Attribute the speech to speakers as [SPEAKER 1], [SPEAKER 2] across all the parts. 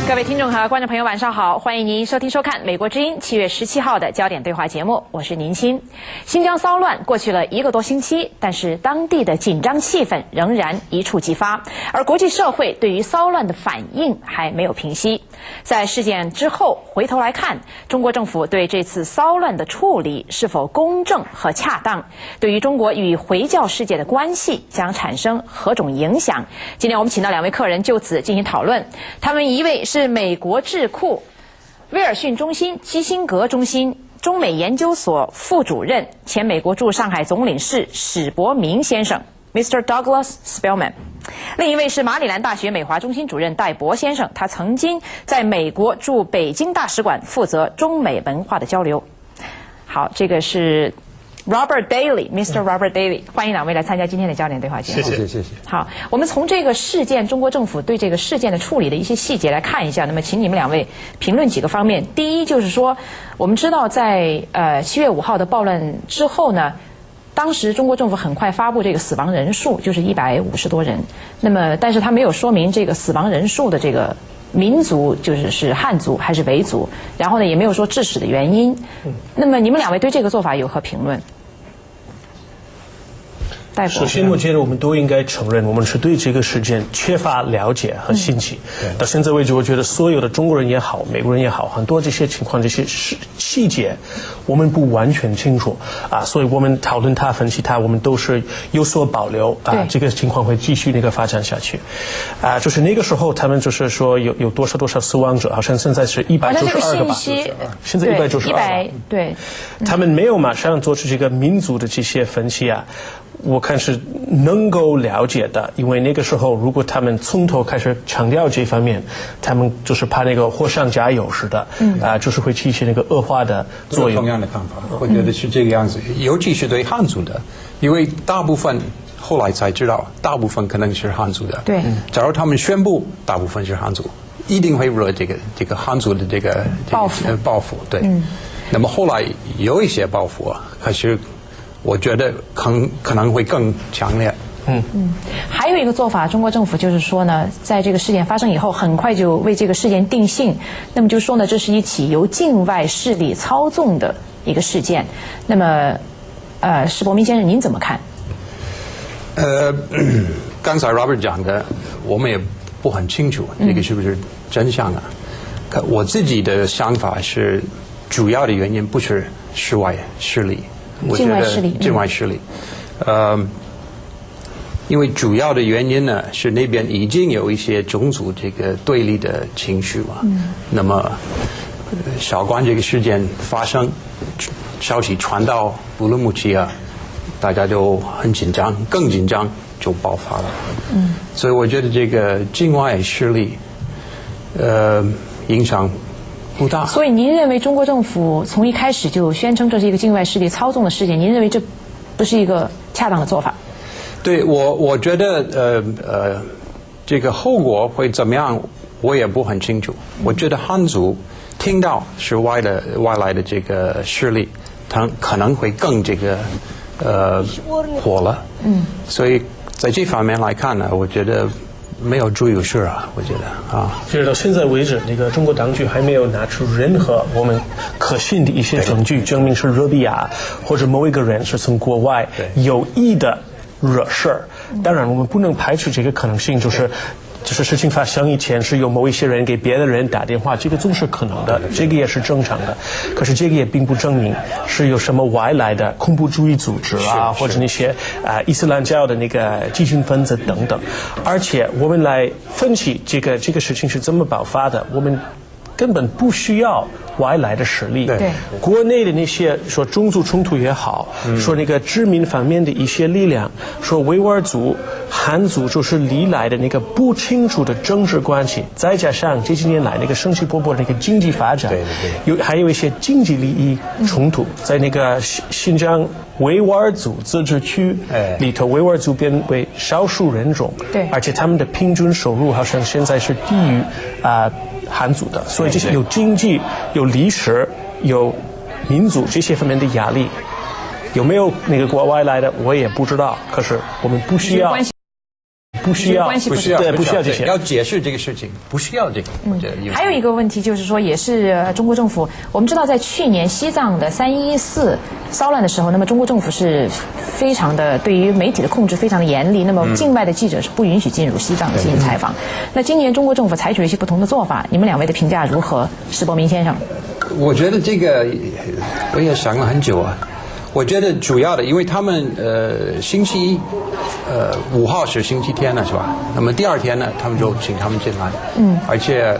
[SPEAKER 1] 各位听众和观众朋友，晚上好！欢迎您收听收看《美国之音》7月17号的焦点对话节目，我是宁欣。新疆骚乱过去了1个多星期，但是当地的紧张气氛仍然一触即发，而国际社会对于骚乱的反应还没有平息。在事件之后回头来看，中国政府对这次骚乱的处理是否公正和恰当，对于中国与回教世界的关系将产生何种影响？今天我们请到2位客人就此进行讨论。他们一位是美国智库威尔逊中心基辛格中心中美研究所副主任、前美国驻上海总领事史伯明先生 Mr. Douglas Spellman。另一位是马里兰大学美华中心主任戴博先生，他曾经在美国驻北京大使馆负责中美文化的交流。好，这个是 Robert Daly，Mr. Robert Daly， 欢迎2位来参加今天的焦点对话节目。
[SPEAKER 2] 谢谢。
[SPEAKER 1] 好，我们从这个事件，中国政府对这个事件的处理的一些细节来看一下。那么，请你们2位评论几个方面。第一，就是说，我们知道在7月5号的暴乱之后呢，当时中国政府很快发布这个死亡人数，就是150多人。那么，但是他没有说明这个死亡人数的这个民族是汉族还是维族，然后呢，也没有说致死的原因。那么，你们2位对这个做法有何评论？
[SPEAKER 2] 首先，我觉得我们都应该承认，我们是对这个事件缺乏了解和信息。到现在为止，我觉得所有的中国人也好，美国人也好，很多这些情况、这些细节，我们不完全清楚啊。所以我们讨论它、分析它，我们都是有所保留啊。这个情况会继续发展下去啊。就是那个时候，他们就是说有多少死亡者，好像现在是192个吧？现在192。
[SPEAKER 1] 对。
[SPEAKER 2] 他们没有马上做出这个民族的这些分析啊。我看是能够了解的，因为那个时候如果他们从头开始强调这方面，他们就是怕那个火上加油似的，就是会起那个恶化的作用。
[SPEAKER 3] 同样的看法，我觉得是这个样子，尤其是对汉族的，因为大部分后来才知道，大部分可能是汉族的。
[SPEAKER 1] 对，
[SPEAKER 3] 假如他们宣布大部分是汉族，一定会惹这个汉族的这个报复。对，那么后来有一些报复啊，可是我觉得可能会更强烈。
[SPEAKER 1] 还有一个做法，中国政府就是说呢，在这个事件发生以后，很快就为这个事件定性。那么就说呢，这是一起由境外势力操纵的一个事件。那么，史伯明先生，您怎么看？
[SPEAKER 3] 刚才 Robert 讲的，我们也不很清楚这个是不是真相啊？我自己的想法是，主要的原因不是室外势力。
[SPEAKER 1] 境外势力，
[SPEAKER 3] 因为主要的原因呢是那边已经有一些种族这个对立的情绪嘛。那么，韶关这个事件发生，消息传到乌鲁木齐啊，大家就很紧张，更紧张就爆发了。所以我觉得这个境外势力，影响不大。
[SPEAKER 1] 所以您认为中国政府从一开始就宣称这是一个境外势力操纵的事件，您认为这不是一个恰当的做法？
[SPEAKER 3] 对，我觉得这个后果会怎么样，我也不很清楚。我觉得汉族听到是外来的这个势力，他可能会更这个火了。所以在这方面来看呢，我觉得没有注意事啊，我觉得啊。
[SPEAKER 2] 其实到现在为止，那个中国当局还没有拿出任何我们可信的一些证据，证明是热比亚或者某一个人是从国外有意的惹事儿。当然，我们不能排除这个可能性，就是事情发生以前是有某一些人给别的人打电话，这个总是可能的，这个也是正常的。可是这个也并不证明是有什么外来的恐怖主义组织啊，或者那些伊斯兰教的那个激进分子等等。而且我们来分析这个事情是怎么爆发的，我们根本不需要外来的实力。
[SPEAKER 1] 对，
[SPEAKER 2] 国内的那些说种族冲突也好，说那个殖民方面的一些力量，说维吾尔族、汉族就是历来的那个不清楚的政治关系，再加上这几年来那个生气勃勃的那个经济发展，还有一些经济利益冲突，在那个新疆维吾尔族自治区里头，维吾尔族变为少数人种，
[SPEAKER 1] 对，
[SPEAKER 2] 而且他们的平均收入好像现在是低于汉族的，所以这些有经济、有历史、有民族这些方面的压力，有没有那个国外来的我也不知道。可是我们不需不需要，
[SPEAKER 1] 关系
[SPEAKER 3] 不需要，
[SPEAKER 2] 对，不需要这些。
[SPEAKER 3] 要解释这个事情，不需要这个。
[SPEAKER 1] 还有一个问题就是说，也是中国政府，我们知道在去年西藏的314骚乱的时候，那么中国政府是非常的对于媒体的控制非常的严厉，那么境外的记者是不允许进入西藏进行采访。那今年中国政府采取了一些不同的做法，你们两位的评价如何？史伯明先生，
[SPEAKER 3] 我觉得这个我也想了很久啊。我觉得主要的，因为他们星期5号是星期天了，是吧？那么第二天呢，他们就请他们进来，而且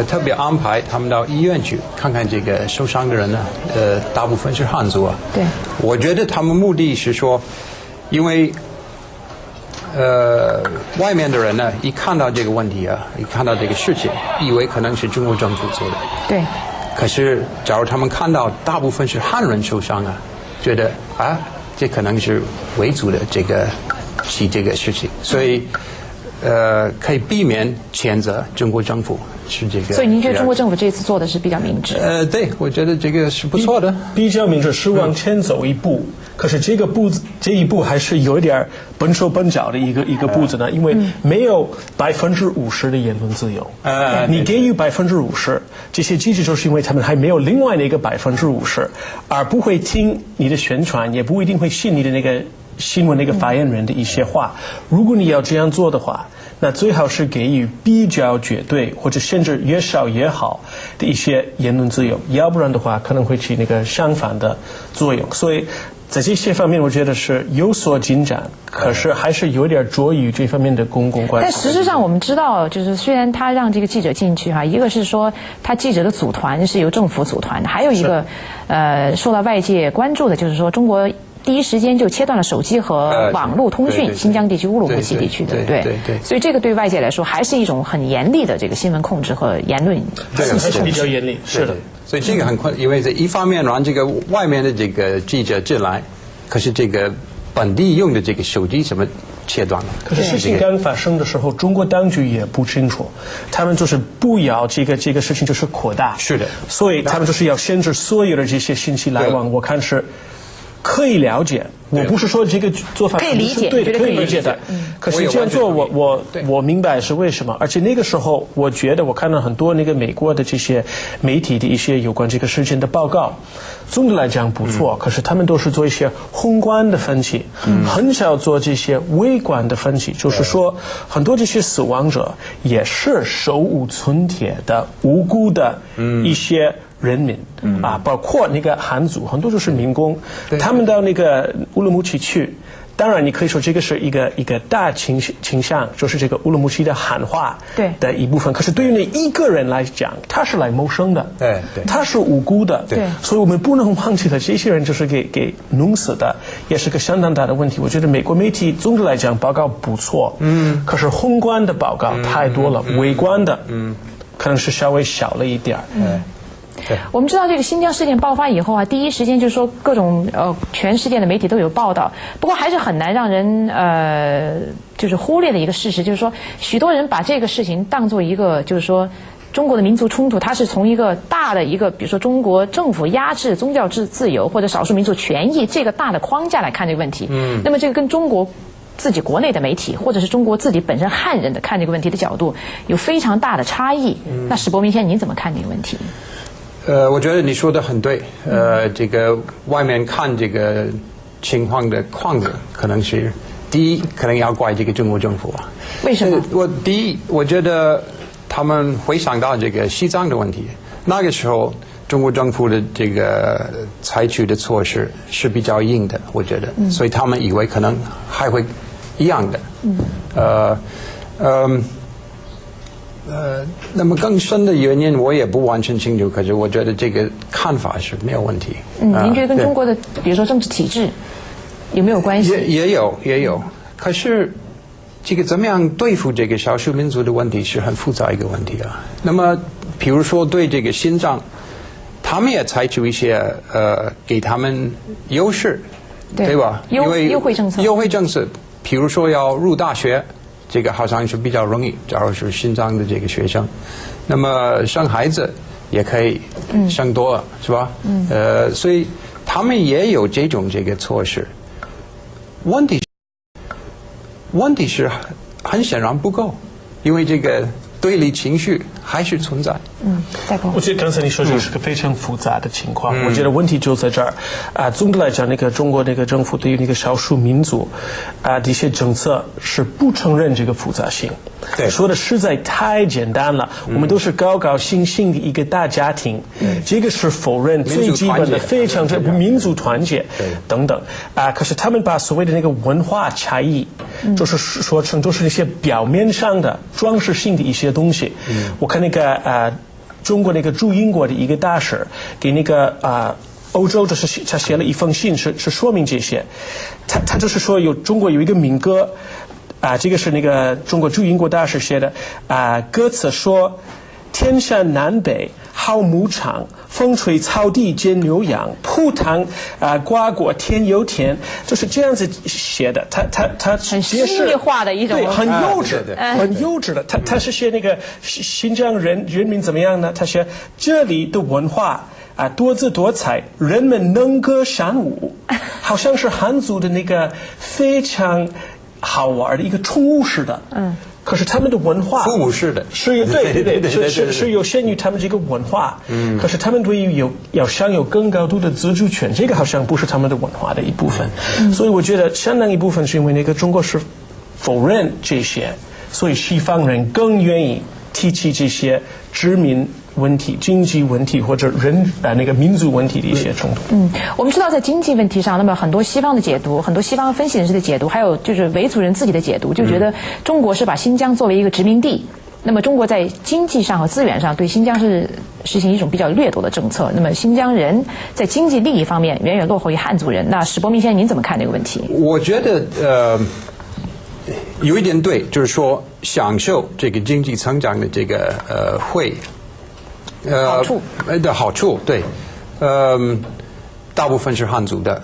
[SPEAKER 3] 特别安排他们到医院去看看这个受伤的人呢，大部分是汉族啊。
[SPEAKER 1] 对，
[SPEAKER 3] 我觉得他们目的是说，因为外面的人呢，一看到这个问题啊，一看到这个事情，以为可能是中国政府做的。
[SPEAKER 1] 对。
[SPEAKER 3] 可是，假如他们看到大部分是汉人受伤啊，觉得啊，这可能是维族的这个事情，所以可以避免谴责中国政府是这个。
[SPEAKER 1] 所以您觉得中国政府这次做的是比较明智？
[SPEAKER 3] 对，我觉得这个是不错的，
[SPEAKER 2] 比较明智，是往前走一步。可是这一步还是有一点笨手笨脚的一个步子呢，因为没有50%的言论自由。你给予50%，这些记者就是因为他们还没有另外那个50%，而不会听你的宣传，也不一定会信你的那个新闻那个发言人的一些话。如果你要这样做的话，那最好是给予比较绝对或者甚至越少越好的一些言论自由，要不然的话可能会起那个相反的作用。所以在这些方面，我觉得是有所进展，可是还是有点着于这方面的公共关系。
[SPEAKER 1] 但实质上，我们知道，就是虽然他让这个记者进去哈，一个是说他记者的组团是由政府组团的，还有一个受到外界关注的就是说中国第一时间就切断了手机和网络通讯，新疆地区乌鲁木齐地区，对不对？
[SPEAKER 3] 对。
[SPEAKER 1] 所以这个对外界来说还是一种很严厉的这个新闻控制和言论信息控制，
[SPEAKER 2] 比较严厉，是的。
[SPEAKER 3] 所以这个很困，因为这一方面让这个外面的这个记者进来，可是这个本地用的这个手机什么切断了。
[SPEAKER 2] 可是事情刚发生的时候，中国当局也不清楚，他们就是不要这个事情就是扩大。
[SPEAKER 3] 是的，
[SPEAKER 2] 所以他们就是要限制所有的这些信息来往。我看是可以了解，我不是说这个做法
[SPEAKER 1] 可以理解，
[SPEAKER 2] 对，可以理解的。可是这样做，我明白是为什么。而且那个时候，我觉得我看到很多那个美国的这些媒体的一些有关这个事件的报告，总的来讲不错。可是他们都是做一些宏观的分析，很少做这些微观的分析。就是说，很多这些死亡者也是手无寸铁的无辜的一些人民包括那个汉族，很多就是民工，他们到那个乌鲁木齐去。当然，你可以说这个是一个大倾向，就是这个乌鲁木齐的汉化的一部分。可是对于那一个人来讲，他是来谋生的，
[SPEAKER 3] 对，
[SPEAKER 2] 他是无辜的，
[SPEAKER 1] 对，
[SPEAKER 2] 所以我们不能忘记了这些人就是给弄死的，也是个相当大的问题。我觉得美国媒体总的来讲报告不错，可是宏观的报告太多了，微观的，可能是稍微小了一点。
[SPEAKER 1] 我们知道这个新疆事件爆发以后啊，第一时间就是说各种全世界的媒体都有报道，不过还是很难让人就是忽略的一个事实，就是说许多人把这个事情当作一个就是说中国的民族冲突，它是从一个大的一个比如说中国政府压制宗教自由或者少数民族权益这个大的框架来看这个问题。那么这个跟中国自己国内的媒体或者是中国自己本身汉人的看这个问题的角度有非常大的差异。那史伯明先生您怎么看这个问题？
[SPEAKER 3] 我觉得你说的很对。这个外面看这个情况的框子，可能是第一，可能要怪这个中国政府啊。
[SPEAKER 1] 为什么？
[SPEAKER 3] 第一，我觉得他们回想到这个西藏的问题，那个时候中国政府的这个采取的措施是比较硬的，我觉得，所以他们以为可能还会一样的。那么更深的原因我也不完全清楚，可是我觉得这个看法是没有问题。
[SPEAKER 1] 您觉得跟中国的比如说政治体制有没有关系？
[SPEAKER 3] 也有。可是这个怎么样对付这个少数民族的问题是很复杂一个问题啊。那么比如说对这个新疆，他们也采取一些给他们优势，对吧？
[SPEAKER 1] 优惠政策，
[SPEAKER 3] 比如说要入大学。这个好像是比较容易，假如是新疆的这个学生，那么生孩子也可以生多了，是吧？所以他们也有这个措施。问题是很显然不够，因为这个对立情绪还是存在。
[SPEAKER 2] 再我觉得刚才你说这个是个非常复杂的情况，我觉得问题就在这儿。总的来讲，那个中国那个政府对于那个少数民族的一些政策是不承认这个复杂性。
[SPEAKER 3] 对，
[SPEAKER 2] 说的实在太简单了。我们都是高高兴兴的一个大家庭，这个是否认最基本的非常民族团结等等可是他们把所谓的那个文化差异，就是说成就是那些表面上的装饰性的一些东西。我看那个中国那个驻英国的一个大使给那个欧洲，就是他写了一封信，是说明这些。他就是说中国有一个民歌这个是那个中国驻英国大使写的歌词说：天山南北好牧场，风吹草低见牛羊，铺糖瓜果甜又甜，就是这样子写的。他
[SPEAKER 1] 很诗意化的一种，
[SPEAKER 2] 对，很幼稚的，很幼稚的。他是写那个新疆人民怎么样呢？他写这里的文化多姿多彩，人们能歌善舞，好像是汉族的那个非常好玩的一个宠物似的。可是他们的文化，
[SPEAKER 3] 父母式的，
[SPEAKER 2] 是是有限于他们这个文化。可是他们对于要享有更高度的自主权，这个好像不是他们的文化的一部分。所以我觉得相当一部分是因为那个中国是否认这些，所以西方人更愿意提起这些殖民问题、经济问题或者那个民族问题的一些冲突。
[SPEAKER 1] 我们知道在经济问题上，那么很多西方的解读，很多西方分析人士的解读，还有就是维族人自己的解读，就觉得中国是把新疆作为一个殖民地。那么中国在经济上和资源上对新疆是实行一种比较掠夺的政策。那么新疆人在经济利益方面远远落后于汉族人。那史伯明先生，您怎么看这个问题？
[SPEAKER 3] 我觉得有一点对，就是说享受这个经济成长的这个好处，对，大部分是汉族的，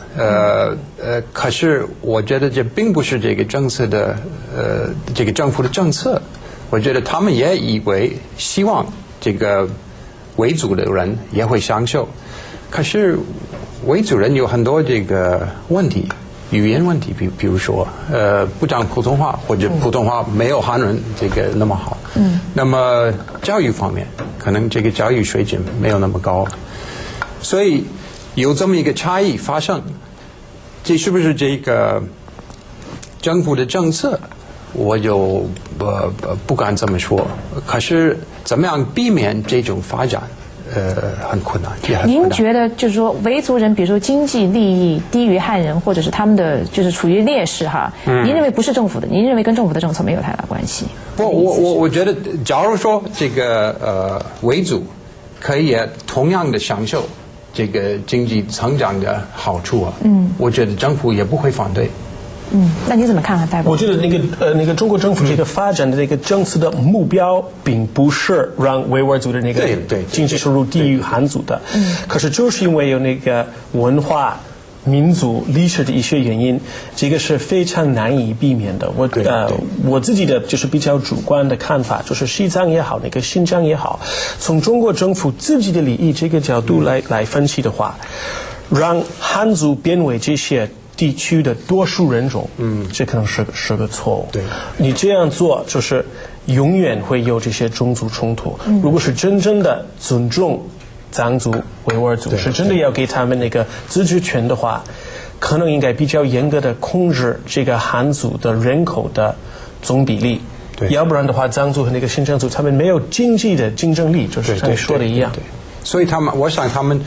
[SPEAKER 3] 可是我觉得这并不是这个政策的这个政府的政策，我觉得他们也以为希望这个维族的人也会享受，可是维族人有很多这个问题。语言问题，比如说，不讲普通话，或者普通话没有汉人这个那么好。那么教育方面，可能这个教育水准没有那么高，所以有这么一个差异发生，这是不是这个政府的政策？我就不敢这么说。可是怎么样避免这种发展？很困难。
[SPEAKER 1] 您觉得就是说维族人，比如说经济利益低于汉人，或者是他们的就是处于劣势哈？您认为不是政府的？您认为跟政府的政策没有太大关系？
[SPEAKER 3] 我觉得，假如说这个维族可以同样的享受这个经济成长的好处我觉得政府也不会反对。
[SPEAKER 1] 那你怎么看啊，戴博？
[SPEAKER 2] 我觉得那个中国政府这个发展的那个政策的目标，并不是让维吾尔族的那个经济收入低于汉族的。可是就是因为有那个文化、民族、历史的一些原因，这个是非常难以避免的。我自己的就是比较主观的看法，就是西藏也好，那个新疆也好，从中国政府自己的利益这个角度来分析的话，让汉族变为这些地区的多数人种，这可能是个错误。
[SPEAKER 3] 对，
[SPEAKER 2] 你这样做就是永远会有这些种族冲突。如果是真正的尊重藏族、维吾尔族，是真的要给他们那个自治权的话，可能应该比较严格的控制这个汉族的人口的总比例。对，要不然的话，藏族和那个新疆族他们没有经济的竞争力，就是像你说的一样。
[SPEAKER 3] 对，所以我想他们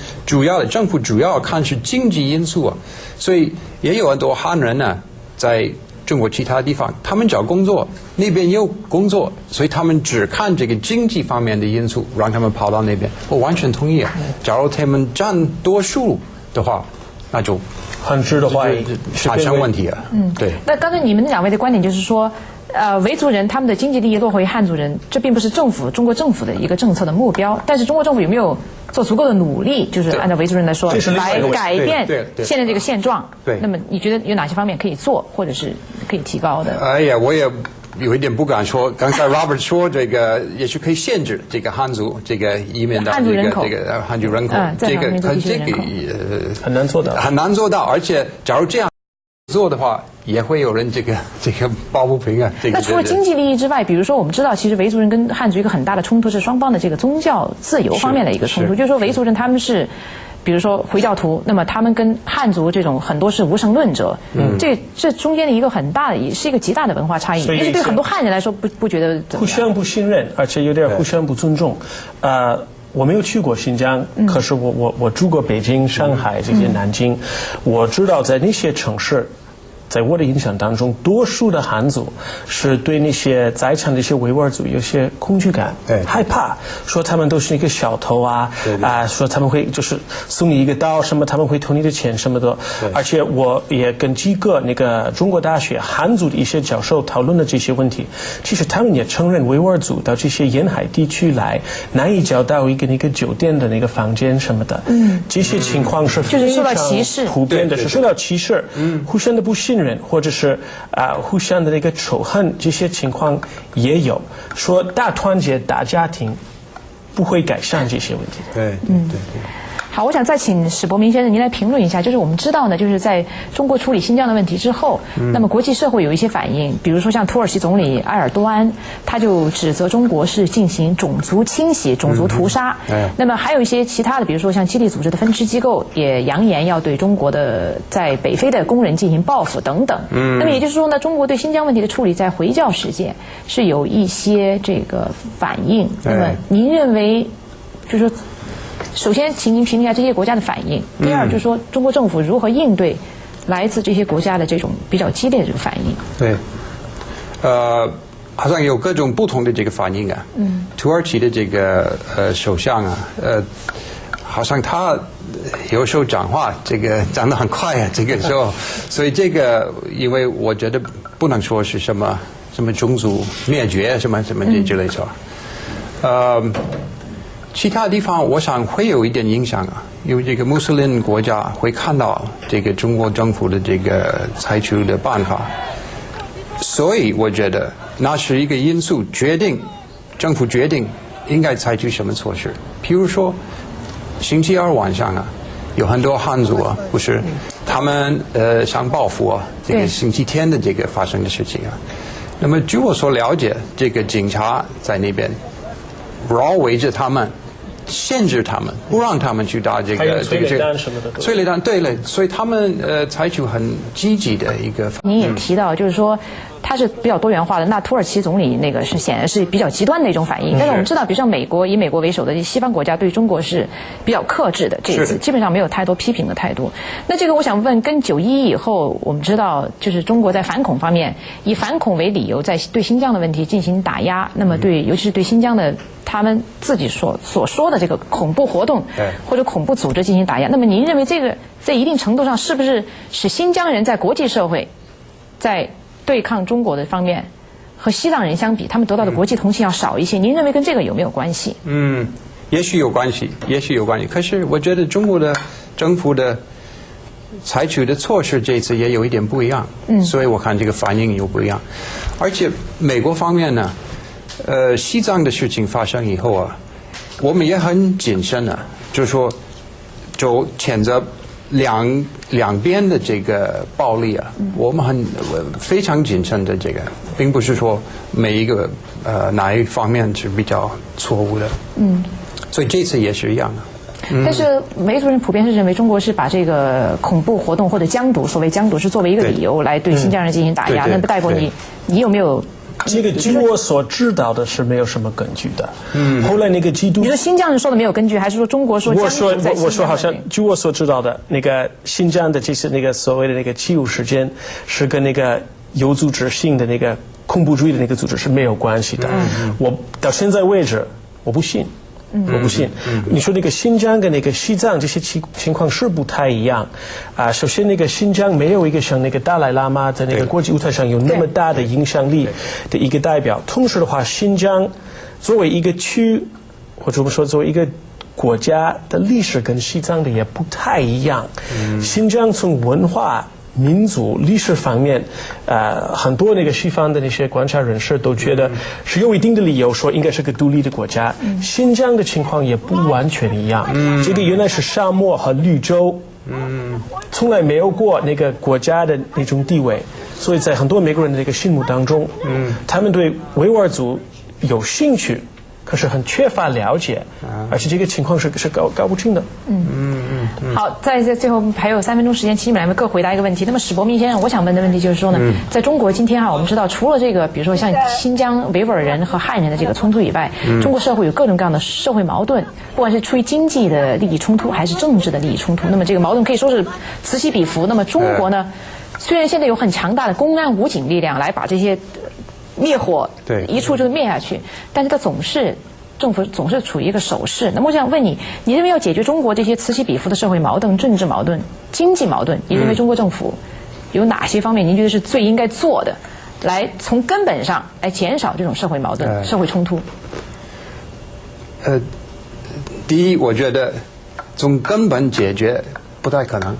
[SPEAKER 3] 政府主要看是经济因素所以也有很多汉人呢，在中国其他地方，他们找工作，那边有工作，所以他们只看这个经济方面的因素，让他们跑到那边。我完全同意假如他们占多数的话，那就
[SPEAKER 2] 很值得怀疑，
[SPEAKER 3] 产生问题对。
[SPEAKER 1] 那刚才你们两位的观点就是说，维族人他们的经济利益落后于汉族人，这并不是中国政府的一个政策的目标。但是中国政府有没有做足够的努力，就是按照维族人来说，来改变现在这个现状？
[SPEAKER 3] 对。
[SPEAKER 1] 那么你觉得有哪些方面可以做，或者是可以提高的？
[SPEAKER 3] 哎呀，我也有一点不敢说。刚才 Robert 说这个也是可以限制这个汉族这个移民的这个汉族人口，这个
[SPEAKER 2] 很难做到。
[SPEAKER 3] 很难做到，而且假如这样做的话，也会有人这个抱不平啊。
[SPEAKER 1] 那除了经济利益之外，比如说我们知道，其实维族人跟汉族一个很大的冲突是双方的这个宗教自由方面的一个冲突，就是说维族人他们是。比如说回教徒，那么他们跟汉族这种很多是无神论者，这中间的一个很大的，也是一个极大的文化差异。因为对很多汉人来说，不觉得
[SPEAKER 2] 互相不信任，而且有点互相不尊重。我没有去过新疆，可是我住过北京、上海这些南京，我知道在那些城市。在我的印象当中，多数的汉族是对那些在场的一些维吾尔族有些恐惧感，害怕，说他们都是一个小偷啊，说他们会就是送你一个刀什么，他们会偷你的钱什么的。而且我也跟几个那个中国大学汉族的一些教授讨论了这些问题，其实他们也承认维吾尔族到这些沿海地区来，难以找到一个那个酒店的那个房间什么的，这些情况是非常普遍的，是受到歧视，互相的不信任。或者是互相的那个仇恨，这些情况也有。说大团结、大家庭不会改善这些问题。
[SPEAKER 3] 对。
[SPEAKER 1] 好，我想再请史伯明先生您来评论一下，就是我们知道呢，就是在中国处理新疆的问题之后，那么国际社会有一些反应，比如说像土耳其总理埃尔多安，他就指责中国是进行种族清洗、种族屠杀。那么还有一些其他的，比如说像基地组织的分支机构也扬言要对中国的在北非的工人进行报复等等。那么也就是说呢，中国对新疆问题的处理在回教世界是有一些这个反应。那么您认为，就是说。首先，请您评论一下这些国家的反应。第二，就是说中国政府如何应对来自这些国家的这种比较激烈的这个反应。
[SPEAKER 3] 对，好像有各种不同的这个反应啊。土耳其的这个首相啊，好像他有时候讲话这个讲得很快啊，这个时候，所以这个因为我觉得不能说是什么种族灭绝什么这之类的。其他地方我想会有一点影响啊，因为这个穆斯林国家会看到这个中国政府的这个采取的办法，所以我觉得那是一个因素政府决定应该采取什么措施。譬如说星期二晚上啊，有很多汉族啊，不是他们想报复啊这个星期天的这个发生的事情啊。那么据我所了解，这个警察在那边包围着他们，限制他们，不让他们去打这个
[SPEAKER 2] 催泪弹什么的。
[SPEAKER 3] 催泪弹，对了，所以他们采取很积极的一个。
[SPEAKER 1] 您也提到，就是说它是比较多元化的。那土耳其总理那个是显然是比较极端的一种反应。但是我们知道，比如像美国，以美国为首的西方国家对中国是比较克制的，这一次基本上没有太多批评的态度。那这个我想问，跟9·11以后，我们知道就是中国在反恐方面以反恐为理由，在对新疆的问题进行打压。那么尤其是对新疆的他们自己所说的这个恐怖活动或者恐怖组织进行打压。那么您认为这个在一定程度上是不是使新疆人在国际社会在对抗中国的方面和西藏人相比，他们得到的国际同情要少一些？您认为跟这个有没有关系？
[SPEAKER 3] 也许有关系。可是我觉得中国的政府的采取的措施这次也有一点不一样，所以我看这个反应又不一样。而且美国方面呢，西藏的事情发生以后啊，我们也很谨慎啊，就是说，就谴责两边的这个暴力啊，我们非常谨慎的这个，并不是说每一个哪一方面是比较错误的。所以这次也是一样的。
[SPEAKER 1] 但是维族人普遍是认为中国是把这个恐怖活动或者疆独，所谓疆独是作为一个理由来对新疆人进行打压。那么戴博，你有没有？
[SPEAKER 2] 这个据我所知道的是没有什么根据的。后来那个基督，
[SPEAKER 1] 你说新疆人说的没有根据，还是说中国说疆独在新疆？
[SPEAKER 2] 我说好像据我所知道的那个新疆的这些那个所谓的那个起义事件是跟那个有组织性的那个恐怖主义的那个组织是没有关系的。我到现在为止我不信。你说那个新疆跟那个西藏这些情况是不太一样啊。首先，那个新疆没有一个像那个达赖喇嘛在那个国际舞台上有那么大的影响力的一个代表。同时的话，新疆作为一个区，或者我们说作为一个国家的历史跟西藏的也不太一样。新疆从文化、民族历史方面，很多那个西方的那些观察人士都觉得是有一定的理由说应该是个独立的国家。新疆的情况也不完全一样。这个原来是沙漠和绿洲从来没有过那个国家的那种地位，所以在很多美国人的这个心目当中，他们对维吾尔族有兴趣，可是很缺乏了解，而且这个情况是搞不清的。
[SPEAKER 1] 好，在这最后还有3分钟时间，请你们两位各回答一个问题。那么史伯明先生，我想问的问题就是说呢，在中国今天我们知道，除了这个，比如说像新疆维吾尔人和汉人的这个冲突以外，中国社会有各种各样的社会矛盾，不管是出于经济的利益冲突，还是政治的利益冲突，那么这个矛盾可以说是此起彼伏。那么中国呢，虽然现在有很强大的公安武警力量来把这些灭火一触就灭下去，但是它政府总是处于一个守势。那么我想问你，你认为要解决中国这些此起彼伏的社会矛盾、政治矛盾、经济矛盾，你认为中国政府有哪些方面您觉得是最应该做的，来从根本上来减少这种社会矛盾、社会冲突？
[SPEAKER 3] 第一，我觉得从根本解决不太可能。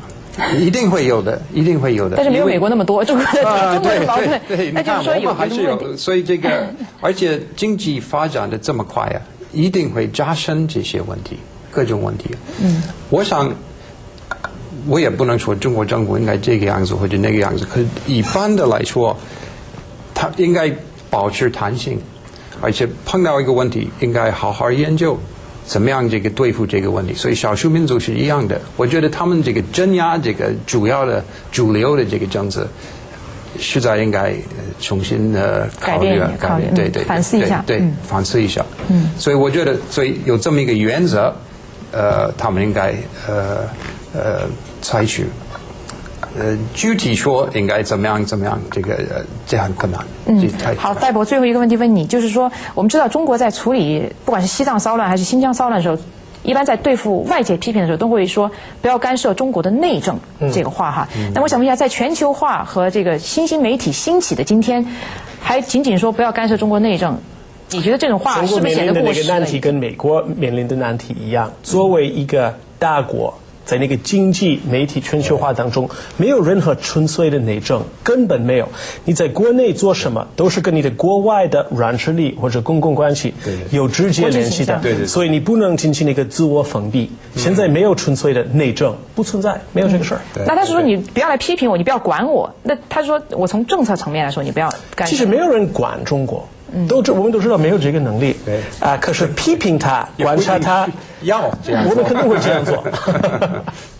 [SPEAKER 3] 一定会有的，一定会有的。
[SPEAKER 1] 但是没有美国那么多，中国的矛盾，
[SPEAKER 3] 那就是说我们还是有，所以这个，而且经济发展的这么快啊，一定会加深这些问题，各种问题。我想，我也不能说中国政府应该这个样子或者那个样子，可是一般的来说，它应该保持弹性，而且碰到一个问题，应该好好研究。怎么样这个对付这个问题？所以少数民族是一样的。我觉得他们这个镇压这个主流的这个政策，实在应该重新考虑，对，
[SPEAKER 1] 反思一下，
[SPEAKER 3] 对，反思一下。所以我觉得，所以有这么一个原则，他们应该采取。具体说应该怎么样，这很困难。
[SPEAKER 1] 好，戴博，最后一个问题问你，就是说，我们知道中国在处理不管是西藏骚乱还是新疆骚乱的时候，一般在对付外界批评的时候，都会说不要干涉中国的内政这个话哈。那我想问一下，在全球化和这个新兴媒体兴起的今天，还仅仅说不要干涉中国内政，你觉得这种话是不是显得过时了？
[SPEAKER 2] 中国面临的那个难题跟美国面临的难题一样，作为一个大国。在那个经济媒体全球化当中，没有任何纯粹的内政，根本没有。你在国内做什么，都是跟你的国外的软实力或者公共关系有直接联系的。所以你不能进行那个自我封闭。现在没有纯粹的内政，不存在，没有这个事儿。
[SPEAKER 1] 那他说你不要来批评我，你不要管我。那他说我从政策层面来说，你不要干涉。
[SPEAKER 2] 其实没有人管中国。我们都知道没有这个能力，可是批评他、观察他，我们肯定会这样做。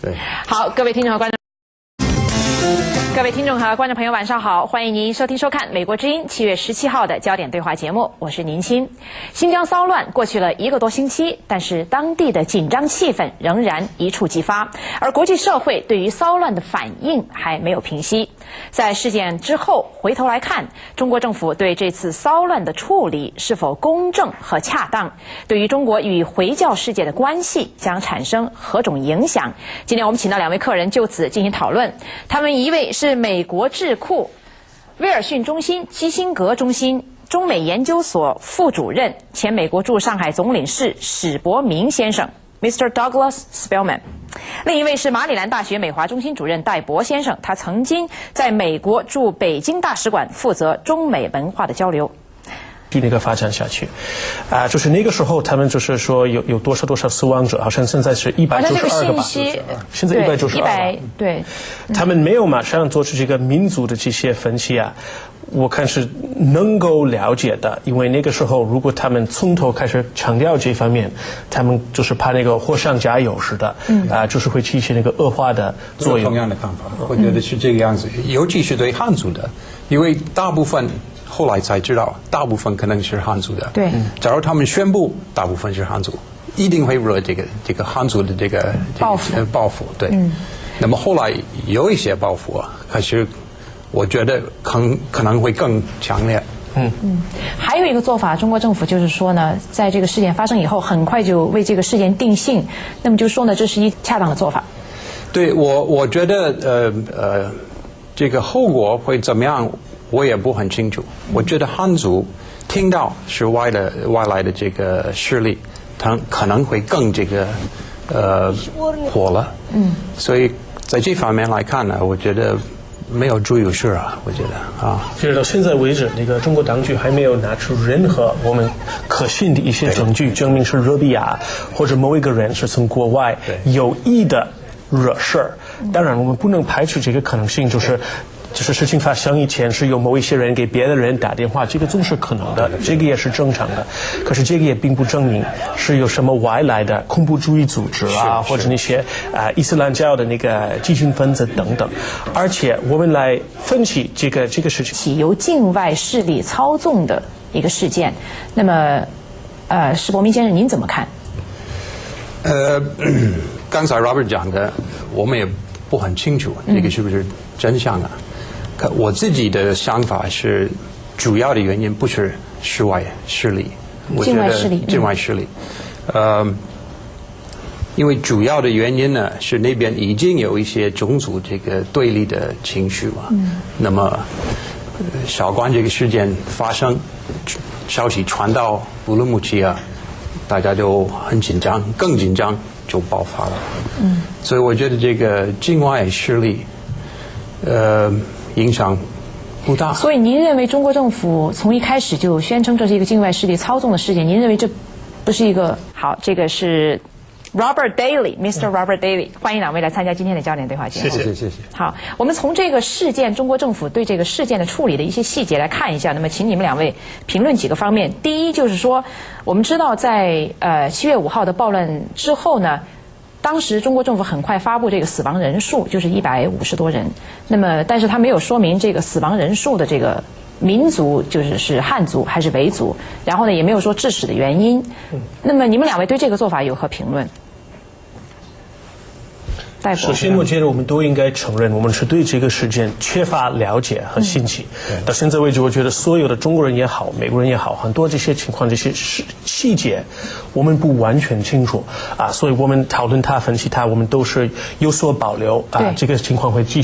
[SPEAKER 3] 对，
[SPEAKER 1] 好，各位听众和观众。各位听众和观众朋友，晚上好！欢迎您收听收看《美国之音》7月17号的焦点对话节目，我是宁欣。新疆骚乱过去了1个多星期，但是当地的紧张气氛仍然一触即发，而国际社会对于骚乱的反应还没有平息。在事件之后回头来看，中国政府对这次骚乱的处理是否公正和恰当，对于中国与回教世界的关系将产生何种影响？今天我们请到2位客人就此进行讨论，他们一位是美国智库威尔逊中心基辛格中心中美研究所副主任、前美国驻上海总领事史伯明先生 Mr. Douglas Spellman， 另一位是马里兰大学美华中心主任戴博先生，他曾经在美国驻北京大使馆负责中美文化的交流。
[SPEAKER 2] 那个发展下去，就是那个时候他们就是说有多少死亡者，好像现在是192个吧，现在192，
[SPEAKER 1] 对，
[SPEAKER 2] 他们没有马上做出这个民族的这些分析啊，我看是能够了解的，因为那个时候如果他们从头开始强调这方面，他们就是怕那个火上加油似的，就是会起一些那个恶化的作用。
[SPEAKER 3] 同样的看法，我觉得是这个样子，尤其是对汉族的，因为大部分。后来才知道，大部分可能是汉族的。
[SPEAKER 1] 对，
[SPEAKER 3] 假如他们宣布大部分是汉族，一定会惹这个汉族的这个报复。对，那么后来有一些报复啊，可是我觉得可能会更强烈。
[SPEAKER 1] 还有一个做法，中国政府就是说呢，在这个事件发生以后，很快就为这个事件定性，那么就说呢，这是一恰当的做法。
[SPEAKER 3] 对，我觉得这个后果会怎么样？我也不很清楚。我觉得汉族听到是外来的这个势力，它可能会更火了。所以在这方面来看呢，我觉得没有注意事啊。我觉得啊，
[SPEAKER 2] 其实到现在为止，那个中国当局还没有拿出任何我们可信的一些证据，证明是热比亚或者某一个人是从国外有意的惹事儿。当然，我们不能排除这个可能性，就是事情发生以前是有某一些人给别的人打电话，这个总是可能的，这个也是正常的。可是这个也并不证明是有什么外来的恐怖主义组织啊，或者那些伊斯兰教的那个激进分子等等。而且我们来分析这个事情，
[SPEAKER 1] 由境外势力操纵的一个事件，那么施伯明先生您怎么看？
[SPEAKER 3] 刚才 Robert 讲的，我们也不很清楚这个是不是真相啊。我自己的想法是，主要的原因不是境外势力，
[SPEAKER 1] 境外势力，
[SPEAKER 3] 境外势力，因为主要的原因呢是那边已经有一些种族这个对立的情绪嘛。那么，韶关这个事件发生，消息传到乌鲁木齐啊，大家就很紧张，更紧张就爆发了。所以我觉得这个境外势力，影响不大。
[SPEAKER 1] 所以您认为中国政府从一开始就宣称这是一个境外势力操纵的事件？您认为这不是一个好？这个是 Robert Daly，Mr. Robert Daly， 欢迎两位来参加今天的焦点对话节目。
[SPEAKER 3] 谢谢。
[SPEAKER 1] 好，我们从这个事件，中国政府对这个事件的处理的一些细节来看一下。那么，请你们两位评论几个方面。第一就是说，我们知道在7月5号的暴乱之后呢，当时中国政府很快发布这个死亡人数，就是150多人。那么，但是他没有说明这个死亡人数的这个民族是汉族还是维族，然后呢也没有说致死的原因。那么你们两位对这个做法有何评论？
[SPEAKER 2] 首先，我觉得我们都应该承认，我们是对这个事件缺乏了解和信息。到现在为止，我觉得所有的中国人也好，美国人也好，很多这些情况、这些细节，我们不完全清楚啊。所以我们讨论它、分析它，我们都是有所保留啊。这个情况会继续。